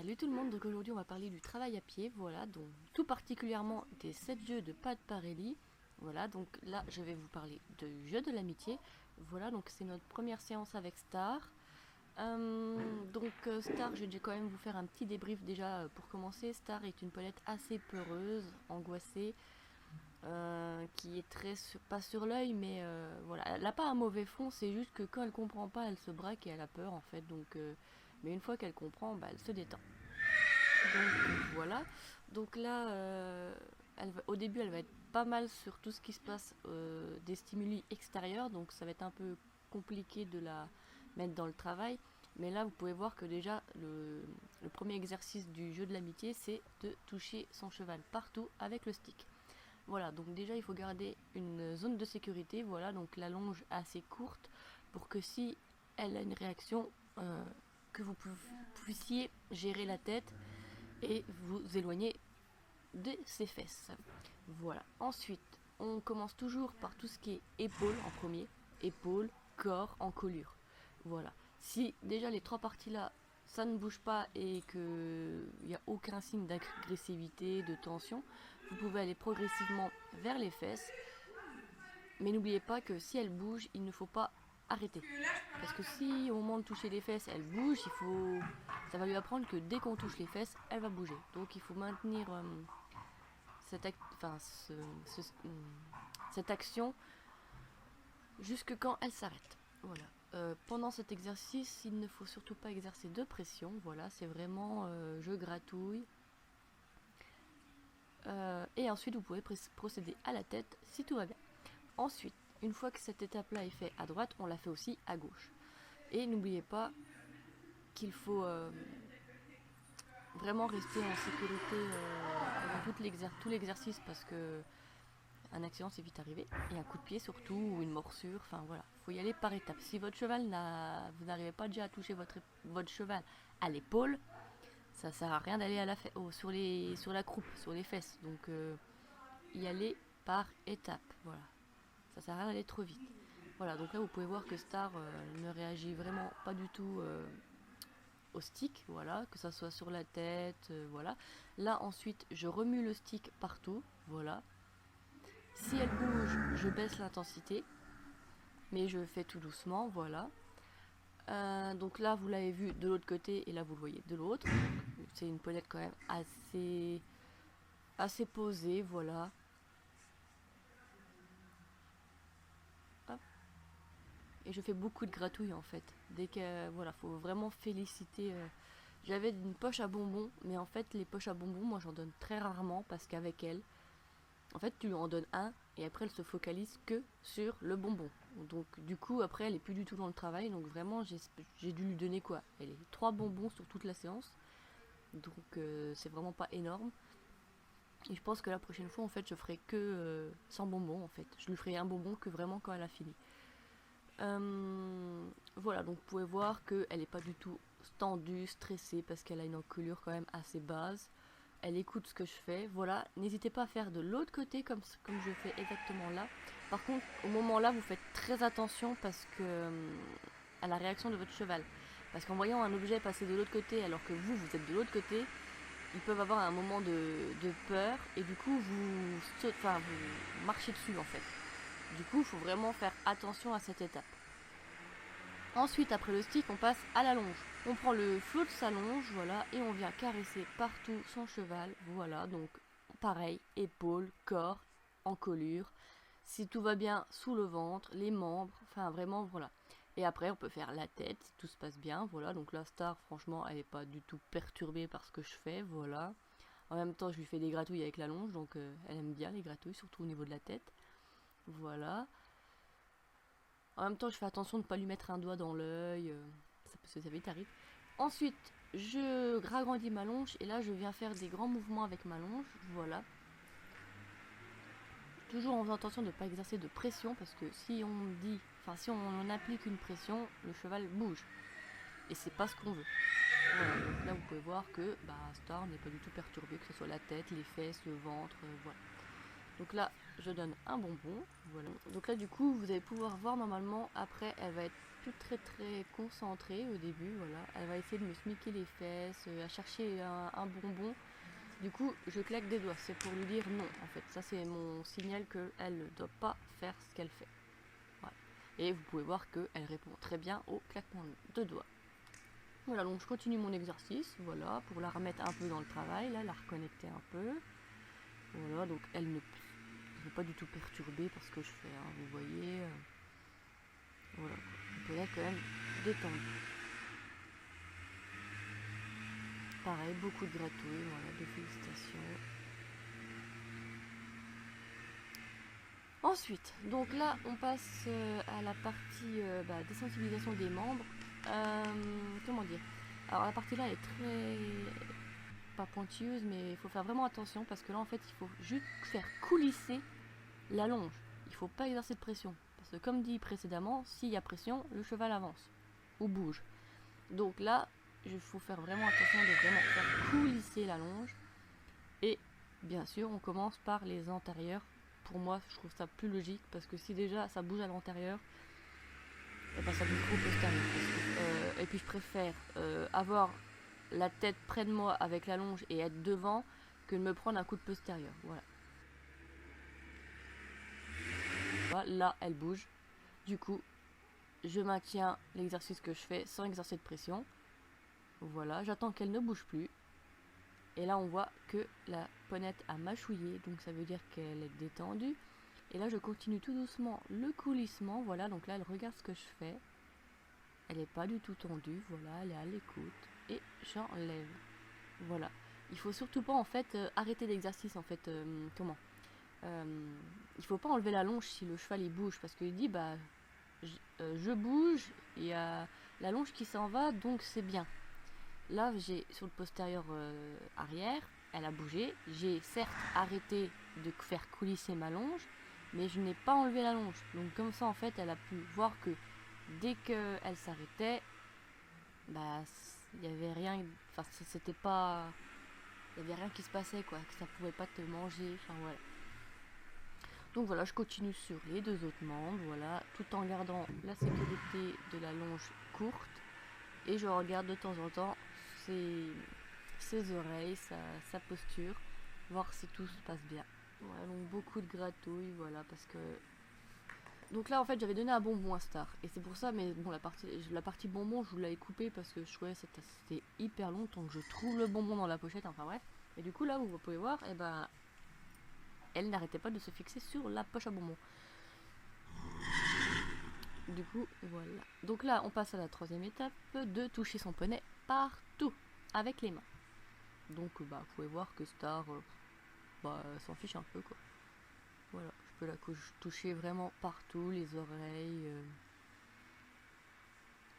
Salut tout le monde, donc aujourd'hui on va parler du travail à pied, voilà, donc tout particulièrement des 7 jeux de Pat Parelli. Voilà, donc là je vais vous parler du jeu de l'amitié. Voilà, donc c'est notre première séance avec Star. Star, je vais quand même vous faire un petit débrief déjà pour commencer. Star est une Paulette assez peureuse, angoissée, qui est pas sur l'œil, mais voilà, elle n'a pas un mauvais fond, c'est juste que quand elle comprend pas, elle se braque et elle a peur en fait. Mais une fois qu'elle comprend, bah, elle se détend. Voilà. Donc là, au début, elle va être pas mal sur tout ce qui se passe des stimuli extérieurs. Donc ça va être un peu compliqué de la mettre dans le travail. Mais là, vous pouvez voir que déjà, le premier exercice du jeu de l'amitié, c'est de toucher son cheval partout avec le stick. Voilà, donc déjà, il faut garder une zone de sécurité. Voilà, donc la longe assez courte pour que si elle a une réaction, que vous puissiez gérer la tête et vous éloigner de ses fesses. Voilà. Ensuite, on commence toujours par tout ce qui est épaules en premier. Épaules, corps, encolure. Voilà. Si déjà les trois parties là, ça ne bouge pas et qu'il n'y a aucun signe d'agressivité, de tension, vous pouvez aller progressivement vers les fesses. Mais n'oubliez pas que si elle bouge, il ne faut pas arrêter. Parce que si au moment de toucher les fesses, elle bouge, ça va lui apprendre que dès qu'on touche les fesses, elle va bouger. Donc il faut maintenir cette, enfin, cette action jusque quand elle s'arrête. Voilà. Pendant cet exercice, il ne faut surtout pas exercer de pression. Voilà, c'est vraiment je gratouille. Et ensuite, vous pouvez procéder à la tête si tout va bien. Ensuite, une fois que cette étape-là est faite à droite, on la fait aussi à gauche. Et n'oubliez pas qu'il faut vraiment rester en sécurité pendant tout l'exercice parce que un accident c'est vite arrivé. Et un coup de pied surtout, ou une morsure, enfin voilà. Il faut y aller par étapes. Si votre cheval vous n'arrivez pas déjà à toucher votre cheval à l'épaule, ça sert à rien d'aller sur la croupe, sur les fesses. Donc y aller par étapes, voilà. Ça sert à rien d'aller trop vite. Voilà, donc là vous pouvez voir que Star ne réagit vraiment pas du tout au stick, voilà, que ça soit sur la tête, voilà. Là ensuite, je remue le stick partout, voilà. Si elle bouge, je baisse l'intensité, mais je fais tout doucement, voilà. Donc là, vous l'avez vu de l'autre côté et là vous le voyez de l'autre. C'est une Paulette quand même assez posée, voilà. Hop. Et je fais beaucoup de gratouilles en fait. Dès que voilà, faut vraiment féliciter. J'avais une poche à bonbons, mais en fait les poches à bonbons, moi j'en donne très rarement parce qu'avec elle, en fait tu lui en donnes un et après elle se focalise que sur le bonbon. Donc du coup après elle est plus du tout dans le travail, donc vraiment j'ai dû lui donner quoi, elle est 3 bonbons sur toute la séance, donc c'est vraiment pas énorme. Et je pense que la prochaine fois en fait je ferai que sans bonbons en fait. Je lui ferai un bonbon que vraiment quand elle a fini. Voilà, donc vous pouvez voir qu'elle n'est pas du tout tendue, stressée, parce qu'elle a une encolure quand même assez basse. Elle écoute ce que je fais. Voilà, n'hésitez pas à faire de l'autre côté comme je fais exactement là. Par contre, au moment là, vous faites très attention parce que à la réaction de votre cheval. Parce qu'en voyant un objet passer de l'autre côté alors que vous êtes de l'autre côté, ils peuvent avoir un moment de peur et du coup vous marchez dessus en fait. Du coup, il faut vraiment faire attention à cette étape. Ensuite, après le stick, on passe à la longe. On prend le flot de sa longe, voilà, et on vient caresser partout son cheval, voilà, donc pareil, épaules, corps, encolure, si tout va bien sous le ventre, les membres, enfin vraiment, voilà. Et après, on peut faire la tête, si tout se passe bien, voilà, donc la Star, franchement, elle n'est pas du tout perturbée par ce que je fais, voilà. En même temps, je lui fais des gratouilles avec la longe, donc elle aime bien les gratouilles, surtout au niveau de la tête, voilà. En même temps, je fais attention de ne pas lui mettre un doigt dans l'œil, parce que ça vite arrive. Ensuite, je ragrandis ma longe et là, je viens faire des grands mouvements avec ma longe. Voilà. Toujours en faisant attention de ne pas exercer de pression parce que si on applique une pression, le cheval bouge. Et c'est pas ce qu'on veut. Voilà, donc là vous pouvez voir que Star n'est pas du tout perturbée, que ce soit la tête, les fesses, le ventre, voilà. Donc là, je donne un bonbon. Voilà. Donc là du coup vous allez pouvoir voir normalement après elle va être plus très concentrée au début. Voilà. Elle va essayer de me smiquer les fesses, à chercher un bonbon. Du coup je claque des doigts, c'est pour lui dire non en fait. Ça c'est mon signal qu'elle ne doit pas faire ce qu'elle fait. Voilà. Et vous pouvez voir qu'elle répond très bien au claquement de doigts. Voilà, donc je continue mon exercice, voilà, pour la remettre un peu dans le travail, là, la reconnecter un peu. Voilà, donc elle ne veut pas du tout perturber parce que je fais, hein, vous voyez. Voilà, on peut être quand même détendu. Pareil, beaucoup de gratouilles, voilà, de félicitations. Ensuite, donc là, on passe à la partie désensibilisation des membres. Comment dire? Alors la partie là est très pas pointilleuse, mais il faut faire vraiment attention parce que là en fait il faut juste faire coulisser la longe. Il ne faut pas exercer de pression parce que comme dit précédemment, s'il y a pression, le cheval avance ou bouge. Donc là, il faut faire vraiment attention de vraiment faire coulisser la longe. Et bien sûr, on commence par les antérieurs. Pour moi, je trouve ça plus logique parce que si déjà ça bouge à l'antérieur, et ben ça bouge trop postérieur. Et puis je préfère avoir la tête près de moi avec la longe et être devant que de me prendre un coup de postérieur. Voilà. Là, elle bouge. Du coup, je maintiens l'exercice que je fais sans exercer de pression. Voilà, j'attends qu'elle ne bouge plus. Et là, on voit que la ponette a mâchouillé, donc ça veut dire qu'elle est détendue. Et là, je continue tout doucement le coulissement. Voilà, donc là, elle regarde ce que je fais. Elle n'est pas du tout tendue. Voilà, elle est à l'écoute. Et j'enlève. Voilà. Il faut surtout pas, en fait, arrêter l'exercice, en fait. Il faut pas enlever la longe si le cheval il bouge, parce qu'il dit, bah, je bouge, il y a la longe qui s'en va, donc c'est bien. Là, j'ai sur le postérieur arrière, elle a bougé. J'ai certes arrêté de faire coulisser ma longe, mais je n'ai pas enlevé la longe. Donc comme ça, en fait, elle a pu voir que dès qu'elle s'arrêtait, bah, il y avait rien. Enfin, c'était pas, il y avait rien qui se passait, quoi. Que ça pouvait pas te manger. Enfin voilà. Donc voilà, je continue sur les deux autres membres, voilà, tout en gardant la sécurité de la longe courte. Et je regarde de temps en temps ses oreilles, sa posture, voir si tout se passe bien. Voilà, donc beaucoup de gratouilles, voilà, parce que... Donc là, en fait, j'avais donné un bonbon à Star, et c'est pour ça, mais bon, la partie bonbon, je vous l'avais coupée parce que je trouvais que c'était hyper long, tant que je trouve le bonbon dans la pochette, enfin bref. Et du coup, là, vous pouvez voir, et ben, elle n'arrêtait pas de se fixer sur la poche à bonbons. Du coup, voilà. Donc là, on passe à la troisième étape, de toucher son poney partout, avec les mains. Donc, bah, vous pouvez voir que Star, s'en fiche un peu, quoi. Voilà, je peux la toucher vraiment partout, les oreilles,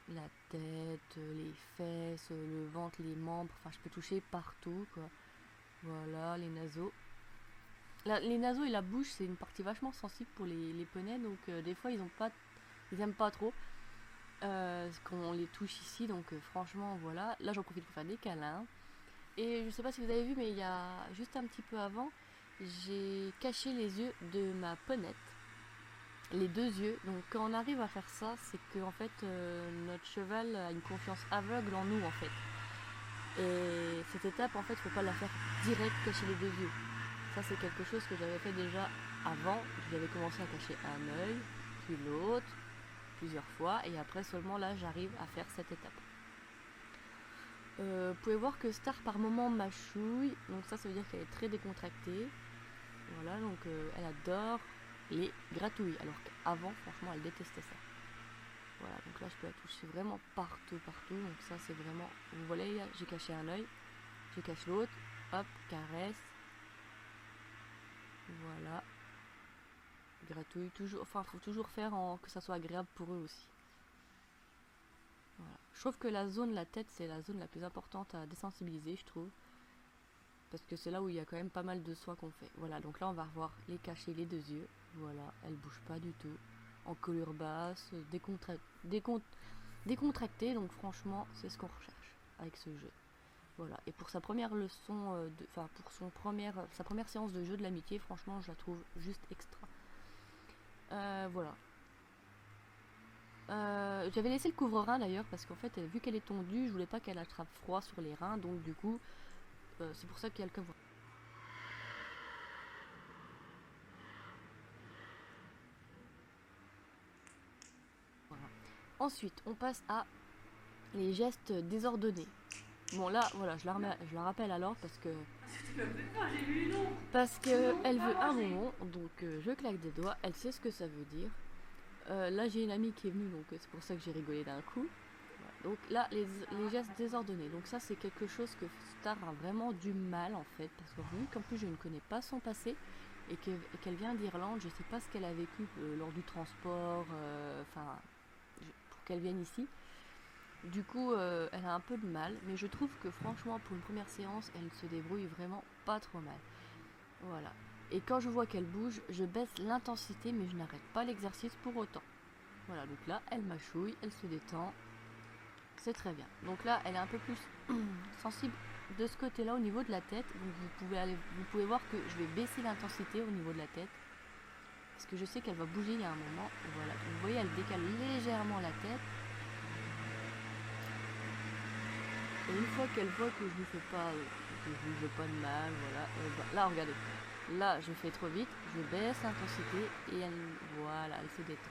la tête, les fesses, le ventre, les membres, enfin, je peux toucher partout, quoi. Voilà, les naseaux. Les naseaux et la bouche, c'est une partie vachement sensible pour les poneys, donc des fois, ils aiment pas trop qu'on les touche ici, donc franchement, voilà. Là, j'en profite pour faire des câlins. Et je sais pas si vous avez vu, mais il y a juste un petit peu avant, j'ai caché les yeux de ma ponette. Les deux yeux. Donc quand on arrive à faire ça, c'est que en fait notre cheval a une confiance aveugle en nous en fait. Et cette étape en fait, faut pas la faire direct cacher les deux yeux. Ça c'est quelque chose que j'avais fait déjà avant. J'avais commencé à cacher un œil, puis l'autre, plusieurs fois, et après seulement là j'arrive à faire cette étape. Vous pouvez voir que Star par moment mâchouille, donc ça veut dire qu'elle est très décontractée. Voilà, donc elle adore les gratouilles, alors qu'avant franchement elle détestait ça. Voilà, donc là je peux la toucher vraiment partout, donc ça c'est vraiment, vous voyez, j'ai caché un œil, je cache l'autre, hop, caresse, voilà, gratouille, toujours, enfin il faut toujours faire que ça soit agréable pour eux aussi. Voilà. Je trouve que la zone, la tête, c'est la zone la plus importante à désensibiliser, je trouve. Parce que c'est là où il y a quand même pas mal de soins qu'on fait. Voilà, donc là on va revoir les cacher les deux yeux. Voilà, elle bouge pas du tout. En colure basse, décontractée, donc franchement c'est ce qu'on recherche avec ce jeu. Voilà, et pour sa première leçon, enfin pour sa première séance de jeu de l'amitié, franchement je la trouve juste extra. Voilà. J'avais laissé le couvre-rein d'ailleurs parce qu'en fait vu qu'elle est tondue, je voulais pas qu'elle attrape froid sur les reins, donc du coup c'est pour ça qu'il y a le couvre. Voilà. Ensuite on passe à les gestes désordonnés. Bon là voilà, je la rappelle alors parce que elle veut un bonbon, donc je claque des doigts, elle sait ce que ça veut dire. Là j'ai une amie qui est venue, donc c'est pour ça que j'ai rigolé d'un coup. Donc là, les gestes désordonnés. Donc ça, c'est quelque chose que Star a vraiment du mal en fait, parce que vu qu'en plus je ne connais pas son passé et qu'elle vient d'Irlande, je sais pas ce qu'elle a vécu lors du transport, enfin, pour qu'elle vienne ici. Du coup, elle a un peu de mal, mais je trouve que franchement, pour une première séance, elle se débrouille vraiment pas trop mal. Voilà. Et quand je vois qu'elle bouge, je baisse l'intensité, mais je n'arrête pas l'exercice pour autant. Voilà, donc là, elle mâchouille, elle se détend. C'est très bien. Donc là, elle est un peu plus sensible de ce côté-là au niveau de la tête. Donc vous pouvez voir que je vais baisser l'intensité au niveau de la tête. Parce que je sais qu'elle va bouger il y a un moment. Voilà. Donc vous voyez, elle décale légèrement la tête. Et une fois qu'elle voit que je lui fais pas, que je lui fais pas de mal, voilà. Là, regardez. Là, je fais trop vite. Je baisse l'intensité et voilà, elle se détend.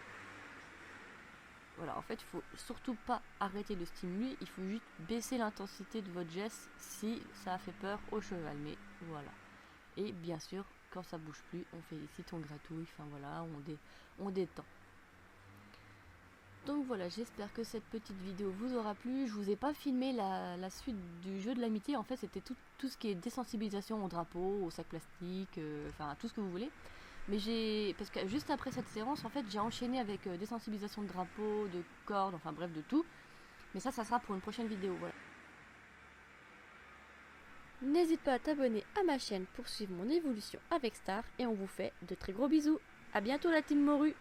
Voilà, en fait, il faut surtout pas arrêter de stimuler, il faut juste baisser l'intensité de votre geste si ça a fait peur au cheval. Mais voilà. Et bien sûr, quand ça bouge plus, on félicite, on gratouille, enfin voilà, on détend. Donc voilà, j'espère que cette petite vidéo vous aura plu. Je vous ai pas filmé la suite du jeu de l'amitié. En fait, c'était tout ce qui est désensibilisation au drapeau, au sac plastique, enfin tout ce que vous voulez. Mais parce que juste après cette séance, en fait, j'ai enchaîné avec des sensibilisations de drapeau, de cordes, enfin bref, de tout. Mais ça sera pour une prochaine vidéo, voilà. N'hésite pas à t'abonner à ma chaîne pour suivre mon évolution avec Star et on vous fait de très gros bisous. À bientôt la team Morue.